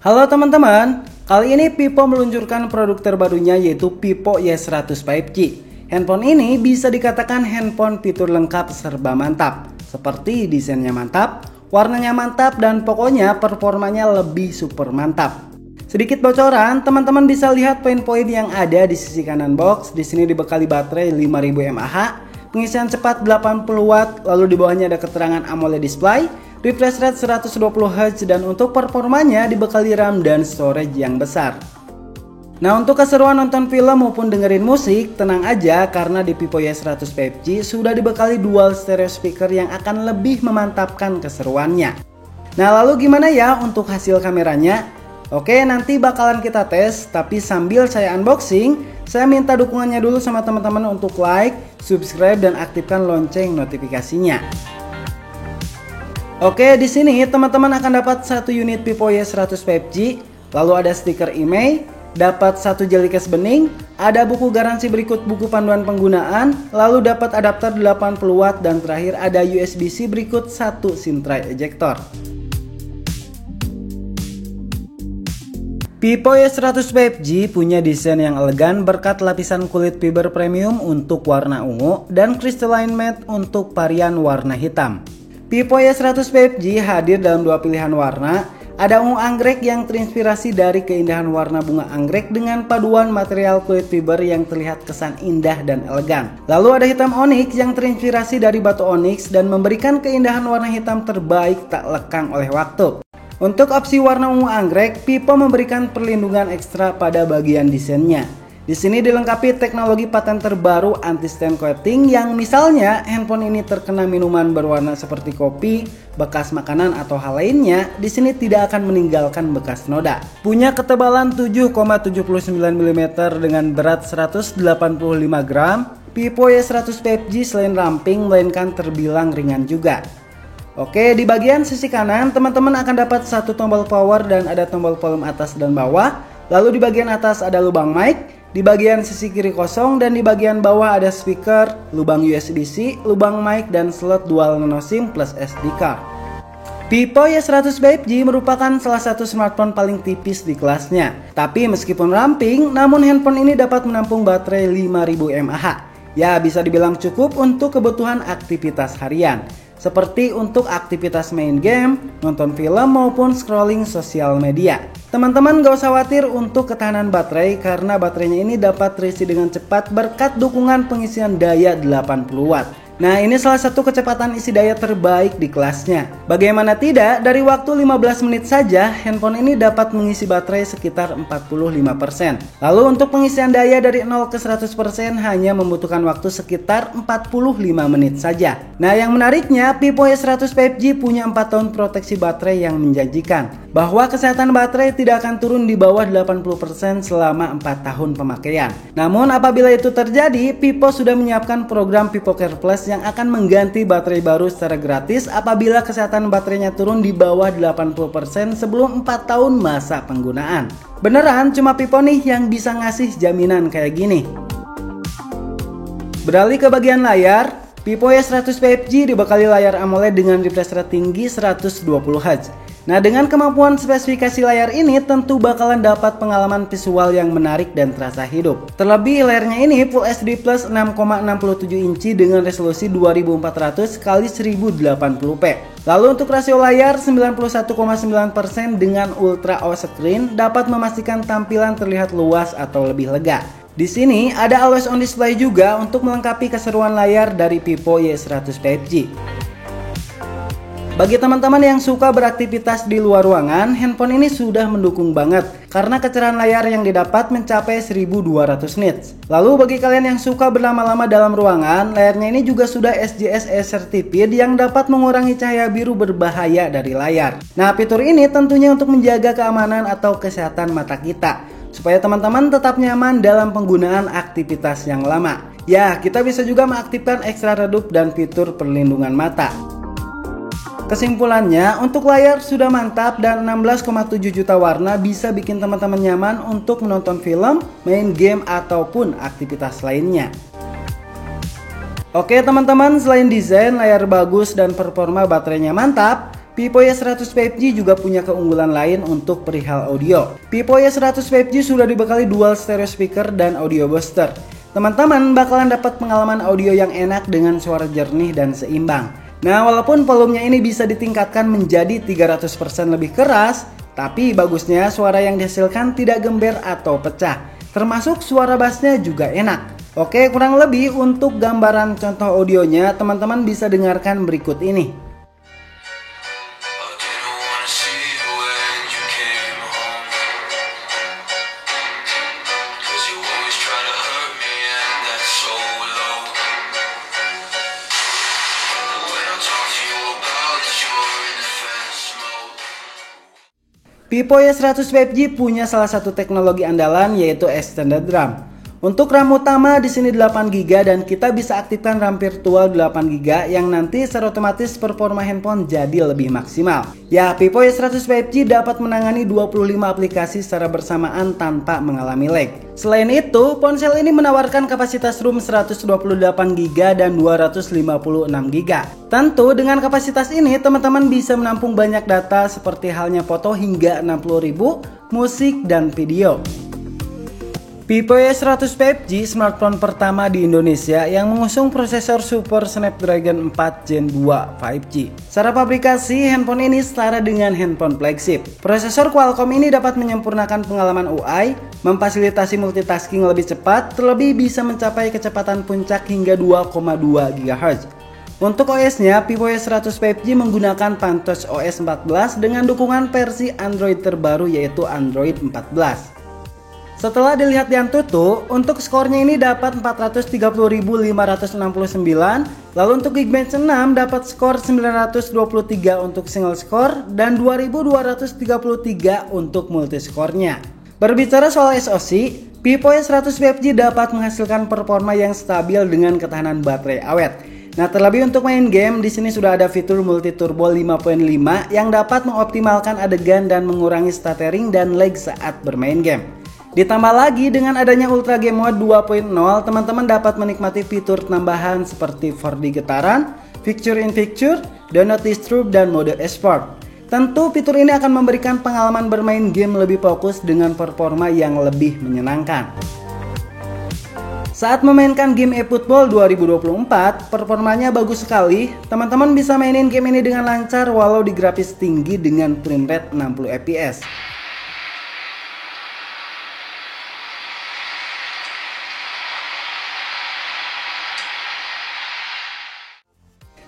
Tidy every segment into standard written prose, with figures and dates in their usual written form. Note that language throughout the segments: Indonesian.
Halo teman-teman, kali ini Vivo meluncurkan produk terbarunya yaitu Vivo Y100 5G. Handphone ini bisa dikatakan handphone fitur lengkap serba mantap, seperti desainnya mantap, warnanya mantap, dan pokoknya performanya lebih super mantap. Sedikit bocoran, teman-teman bisa lihat poin-poin yang ada di sisi kanan box. Di sini dibekali baterai 5000 mAh, pengisian cepat 80 Watt, lalu di bawahnya ada keterangan AMOLED display, refresh rate 120Hz, dan untuk performanya dibekali RAM dan storage yang besar. Nah, untuk keseruan nonton film maupun dengerin musik, tenang aja karena di Vivo Y100 5G sudah dibekali dual stereo speaker yang akan lebih memantapkan keseruannya. Nah, lalu gimana ya untuk hasil kameranya? Oke, nanti bakalan kita tes, tapi sambil saya unboxing, saya minta dukungannya dulu sama teman-teman untuk like, subscribe, dan aktifkan lonceng notifikasinya. Oke, di sini teman-teman akan dapat satu unit Vivo Y100 5G, lalu ada stiker IMEI, dapat satu jeli case bening, ada buku garansi berikut buku panduan penggunaan, lalu dapat adapter 80 Watt, dan terakhir ada USB-C berikut satu SIM tray ejector. Vivo Y100 5G punya desain yang elegan berkat lapisan kulit fiber premium untuk warna ungu dan crystalline matte untuk varian warna hitam. Vivo Y100 5G hadir dalam dua pilihan warna, ada ungu anggrek yang terinspirasi dari keindahan warna bunga anggrek dengan paduan material kulit fiber yang terlihat kesan indah dan elegan. Lalu ada hitam onyx yang terinspirasi dari batu onyx dan memberikan keindahan warna hitam terbaik tak lekang oleh waktu. Untuk opsi warna ungu anggrek, Vivo memberikan perlindungan ekstra pada bagian desainnya. Di sini dilengkapi teknologi paten terbaru anti-stain coating yang misalnya handphone ini terkena minuman berwarna seperti kopi, bekas makanan atau hal lainnya, di sini tidak akan meninggalkan bekas noda. Punya ketebalan 7,79 mm dengan berat 185 gram, Vivo Y100 5G selain ramping melainkan terbilang ringan juga. Oke, di bagian sisi kanan teman-teman akan dapat satu tombol power dan ada tombol volume atas dan bawah. Lalu di bagian atas ada lubang mic, di bagian sisi kiri kosong, dan di bagian bawah ada speaker, lubang USB-C, lubang mic, dan slot dual nano SIM plus SD card. Vivo Y100 5G merupakan salah satu smartphone paling tipis di kelasnya. Tapi meskipun ramping, namun handphone ini dapat menampung baterai 5000 mAh. Ya, bisa dibilang cukup untuk kebutuhan aktivitas harian, seperti untuk aktivitas main game, nonton film, maupun scrolling sosial media. Teman-teman gak usah khawatir untuk ketahanan baterai karena baterainya ini dapat terisi dengan cepat berkat dukungan pengisian daya 80 Watt. Nah, ini salah satu kecepatan isi daya terbaik di kelasnya. Bagaimana tidak, dari waktu 15 menit saja handphone ini dapat mengisi baterai sekitar 45%. Lalu untuk pengisian daya dari 0 ke 100% hanya membutuhkan waktu sekitar 45 menit saja. Nah, yang menariknya Vivo Y100 5G punya 4 tahun proteksi baterai yang menjanjikan bahwa kesehatan baterai tidak akan turun di bawah 80% selama 4 tahun pemakaian. Namun apabila itu terjadi, Vivo sudah menyiapkan program Vivo Care Plus yang akan mengganti baterai baru secara gratis apabila kesehatan baterainya turun di bawah 80% sebelum 4 tahun masa penggunaan. Beneran cuma Vivo nih yang bisa ngasih jaminan kayak gini. Beralih ke bagian layar, Vivo Y100 5G dibekali layar AMOLED dengan refresh rate tinggi 120Hz. Nah, dengan kemampuan spesifikasi layar ini tentu bakalan dapat pengalaman visual yang menarik dan terasa hidup. Terlebih layarnya ini Full HD Plus 6,67 inci dengan resolusi 2400 x 1080p. Lalu untuk rasio layar 91,9% dengan Ultra OLED Screen dapat memastikan tampilan terlihat luas atau lebih lega. Di sini ada Always On Display juga untuk melengkapi keseruan layar dari Vivo Y100 5G. Bagi teman-teman yang suka beraktivitas di luar ruangan, handphone ini sudah mendukung banget karena kecerahan layar yang didapat mencapai 1200 nits. Lalu bagi kalian yang suka berlama-lama dalam ruangan, layarnya ini juga sudah SJSE Certified yang dapat mengurangi cahaya biru berbahaya dari layar. Nah, fitur ini tentunya untuk menjaga keamanan atau kesehatan mata kita, supaya teman-teman tetap nyaman dalam penggunaan aktivitas yang lama. Ya, kita bisa juga mengaktifkan ekstra redup dan fitur perlindungan mata. Kesimpulannya, untuk layar sudah mantap dan 16,7 juta warna bisa bikin teman-teman nyaman untuk menonton film, main game, ataupun aktivitas lainnya. Oke teman-teman, selain desain, layar bagus, dan performa baterainya mantap, Vivo Y100 5G juga punya keunggulan lain untuk perihal audio. Vivo Y100 5G sudah dibekali dual stereo speaker dan audio booster. Teman-teman bakalan dapat pengalaman audio yang enak dengan suara jernih dan seimbang. Nah, walaupun volumenya ini bisa ditingkatkan menjadi 300% lebih keras, tapi bagusnya suara yang dihasilkan tidak gember atau pecah. Termasuk suara bassnya juga enak. Oke, kurang lebih untuk gambaran contoh audionya teman-teman bisa dengarkan berikut ini. Vivo Y100 5G punya salah satu teknologi andalan yaitu extended RAM. Untuk RAM utama di sini 8GB dan kita bisa aktifkan RAM virtual 8GB yang nanti secara otomatis performa handphone jadi lebih maksimal. Ya, Vivo Y100 5G dapat menangani 25 aplikasi secara bersamaan tanpa mengalami lag. Selain itu, ponsel ini menawarkan kapasitas ROM 128GB dan 256GB. Tentu dengan kapasitas ini teman-teman bisa menampung banyak data seperti halnya foto hingga 60.000, musik dan video. Vivo Y100 5G smartphone pertama di Indonesia yang mengusung prosesor Super Snapdragon 4 Gen 2 5G. Secara pabrikasi, handphone ini setara dengan handphone flagship. Prosesor Qualcomm ini dapat menyempurnakan pengalaman UI, memfasilitasi multitasking lebih cepat, terlebih bisa mencapai kecepatan puncak hingga 2,2 GHz. Untuk OS-nya, Vivo Y100 5G menggunakan Pantos OS 14 dengan dukungan versi Android terbaru yaitu Android 14. Setelah dilihat di Antutu, untuk skornya ini dapat 430.569, lalu untuk Geekbench 6 dapat skor 923 untuk single score dan 2233 untuk multiskornya. Berbicara soal SoC, Vivo Y100 5G dapat menghasilkan performa yang stabil dengan ketahanan baterai awet. Nah, terlebih untuk main game, di sini sudah ada fitur multi turbo 5.5 yang dapat mengoptimalkan adegan dan mengurangi stuttering dan lag saat bermain game. Ditambah lagi dengan adanya Ultra Game Mode 2.0, teman-teman dapat menikmati fitur tambahan seperti 4D getaran, Picture in Picture, Do Not Disturb, dan mode Esport. Tentu fitur ini akan memberikan pengalaman bermain game lebih fokus dengan performa yang lebih menyenangkan. Saat memainkan game eFootball 2024, performanya bagus sekali. Teman-teman bisa mainin game ini dengan lancar walau di grafis tinggi dengan frame rate 60 fps.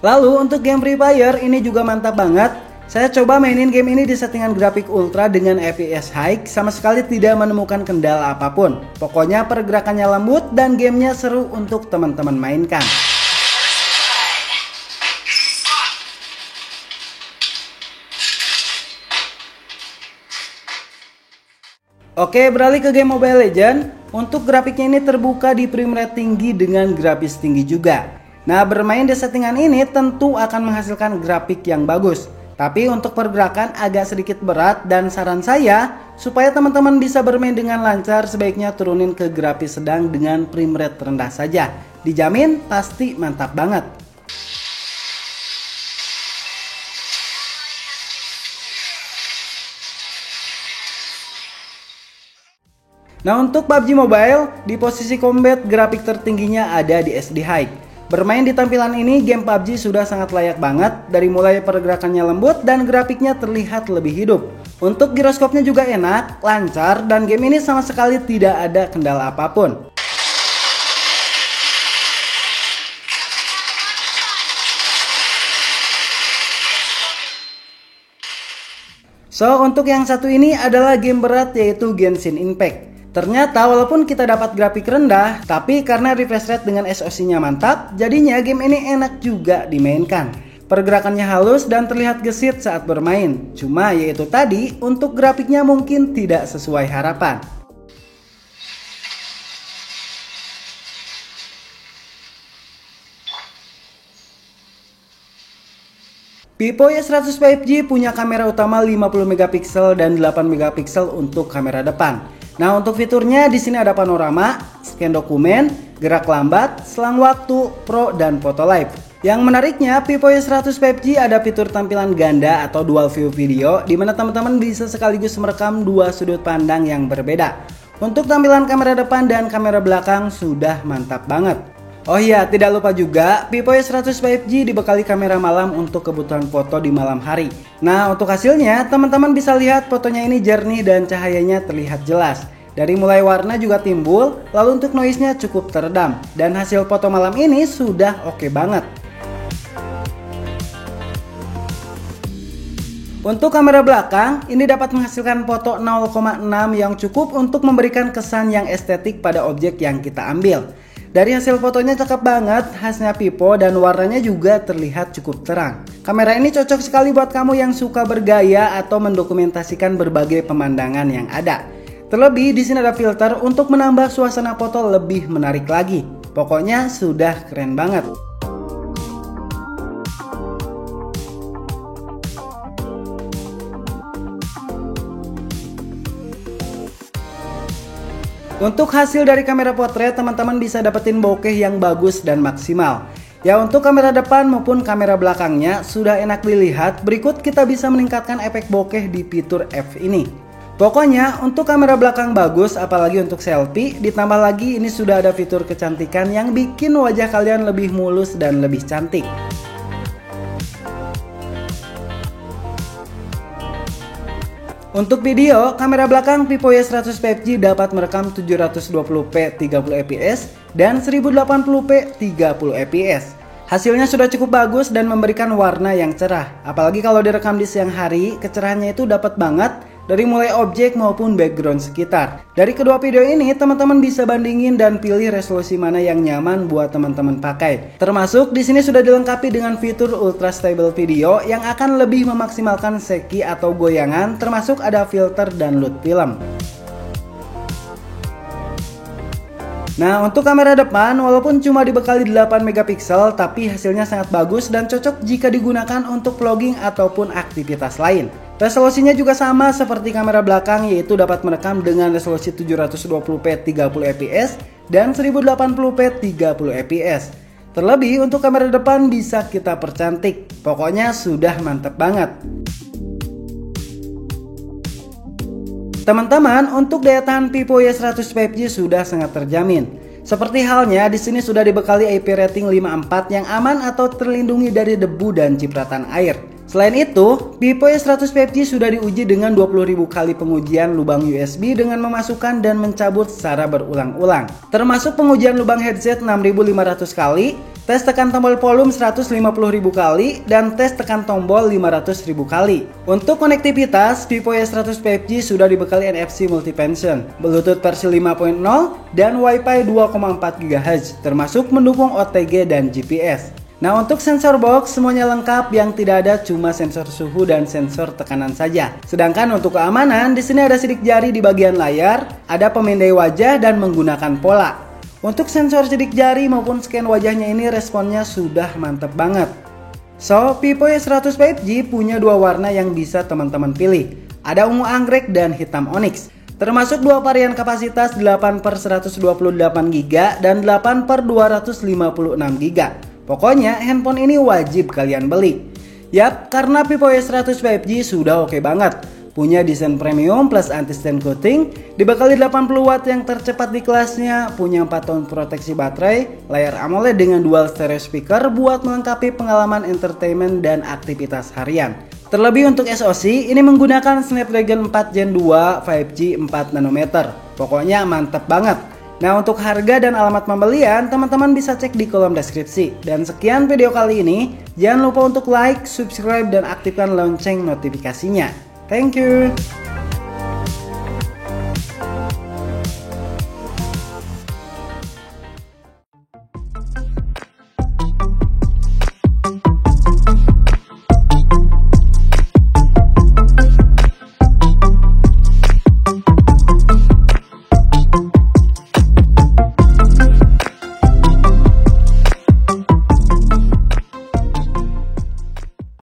Lalu untuk game Free Fire ini juga mantap banget. Saya coba mainin game ini di settingan grafik ultra dengan FPS high, sama sekali tidak menemukan kendala apapun. Pokoknya pergerakannya lembut dan gamenya seru untuk teman-teman mainkan. Oke, beralih ke game Mobile Legends. Untuk grafiknya ini terbuka di frame rate tinggi dengan grafis tinggi juga. Nah, bermain di settingan ini tentu akan menghasilkan grafik yang bagus. Tapi untuk pergerakan agak sedikit berat dan saran saya, supaya teman-teman bisa bermain dengan lancar sebaiknya turunin ke grafis sedang dengan frame rate rendah saja. Dijamin pasti mantap banget. Nah, untuk PUBG Mobile, di posisi combat grafik tertingginya ada di SD High. Bermain di tampilan ini, game PUBG sudah sangat layak banget, dari mulai pergerakannya lembut dan grafiknya terlihat lebih hidup. Untuk giroskopnya juga enak, lancar, dan game ini sama sekali tidak ada kendala apapun. So, untuk yang satu ini adalah game berat yaitu Genshin Impact. Ternyata walaupun kita dapat grafik rendah, tapi karena refresh rate dengan SoC-nya mantap, jadinya game ini enak juga dimainkan. Pergerakannya halus dan terlihat gesit saat bermain. Cuma yaitu tadi, untuk grafiknya mungkin tidak sesuai harapan. Vivo Y100 5G punya kamera utama 50MP dan 8MP untuk kamera depan. Nah, untuk fiturnya di sini ada panorama, scan dokumen, gerak lambat, selang waktu, pro, dan foto live. Yang menariknya, Vivo Y100 5G ada fitur tampilan ganda atau dual view video di mana teman-teman bisa sekaligus merekam dua sudut pandang yang berbeda. Untuk tampilan kamera depan dan kamera belakang sudah mantap banget. Oh iya, tidak lupa juga Vivo Y100 5G dibekali kamera malam untuk kebutuhan foto di malam hari. Nah, untuk hasilnya teman-teman bisa lihat fotonya ini jernih dan cahayanya terlihat jelas. Dari mulai warna juga timbul, lalu untuk noise-nya cukup teredam. Dan hasil foto malam ini sudah oke banget. Untuk kamera belakang, ini dapat menghasilkan foto 0,6 yang cukup untuk memberikan kesan yang estetik pada objek yang kita ambil. Dari hasil fotonya cakep banget, khasnya Vivo dan warnanya juga terlihat cukup terang. Kamera ini cocok sekali buat kamu yang suka bergaya atau mendokumentasikan berbagai pemandangan yang ada. Terlebih di sini ada filter untuk menambah suasana foto lebih menarik lagi. Pokoknya sudah keren banget. Untuk hasil dari kamera potret, teman-teman bisa dapetin bokeh yang bagus dan maksimal. Ya, untuk kamera depan maupun kamera belakangnya sudah enak dilihat. Berikut kita bisa meningkatkan efek bokeh di fitur F ini. Pokoknya untuk kamera belakang bagus, apalagi untuk selfie. Ditambah lagi ini sudah ada fitur kecantikan yang bikin wajah kalian lebih mulus dan lebih cantik. Untuk video, kamera belakang Vivo Y100 5G dapat merekam 720p 30fps dan 1080p 30fps. Hasilnya sudah cukup bagus dan memberikan warna yang cerah. Apalagi kalau direkam di siang hari, kecerahannya itu dapat banget dari mulai objek maupun background sekitar. Dari kedua video ini, teman-teman bisa bandingin dan pilih resolusi mana yang nyaman buat teman-teman pakai. Termasuk di sini sudah dilengkapi dengan fitur Ultra Stable Video yang akan lebih memaksimalkan seki atau goyangan, termasuk ada filter dan LUT film. Nah, untuk kamera depan walaupun cuma dibekali 8 megapiksel tapi hasilnya sangat bagus dan cocok jika digunakan untuk vlogging ataupun aktivitas lain. Resolusinya juga sama seperti kamera belakang, yaitu dapat merekam dengan resolusi 720p 30fps dan 1080p 30fps. Terlebih untuk kamera depan bisa kita percantik. Pokoknya sudah mantep banget. Teman-teman, untuk daya tahan Vivo Y100 5G sudah sangat terjamin. Seperti halnya di sini sudah dibekali IP rating 5.4 yang aman atau terlindungi dari debu dan cipratan air. Selain itu, Vivo Y100 5G sudah diuji dengan 20.000 kali pengujian lubang USB dengan memasukkan dan mencabut secara berulang-ulang. Termasuk pengujian lubang headset 6.500 kali, tes tekan tombol volume 150.000 kali, dan tes tekan tombol 500.000 kali. Untuk konektivitas, Vivo Y100 5G sudah dibekali NFC Multifunction, Bluetooth versi 5.0, dan Wi-Fi 2,4 GHz, termasuk mendukung OTG dan GPS. Nah, untuk sensor box semuanya lengkap, yang tidak ada cuma sensor suhu dan sensor tekanan saja. Sedangkan untuk keamanan, di sini ada sidik jari di bagian layar, ada pemindai wajah dan menggunakan pola. Untuk sensor sidik jari maupun scan wajahnya ini responnya sudah mantep banget. So, Vivo Y100 5G punya dua warna yang bisa teman-teman pilih. Ada ungu anggrek dan hitam onyx. Termasuk dua varian kapasitas 8/128GB dan 8/256GB. Pokoknya handphone ini wajib kalian beli. Yap, karena Vivo Y100 5G sudah oke banget. Punya desain premium plus anti-stain coating, dibekali 80 watt yang tercepat di kelasnya, punya 4 tahun proteksi baterai, layar AMOLED dengan dual stereo speaker buat melengkapi pengalaman entertainment dan aktivitas harian. Terlebih untuk SoC, ini menggunakan Snapdragon 4 Gen 2 5G 4 nanometer. Pokoknya mantep banget. Nah, untuk harga dan alamat pembelian, teman-teman bisa cek di kolom deskripsi. Dan sekian video kali ini, jangan lupa untuk like, subscribe, dan aktifkan lonceng notifikasinya. Thank you.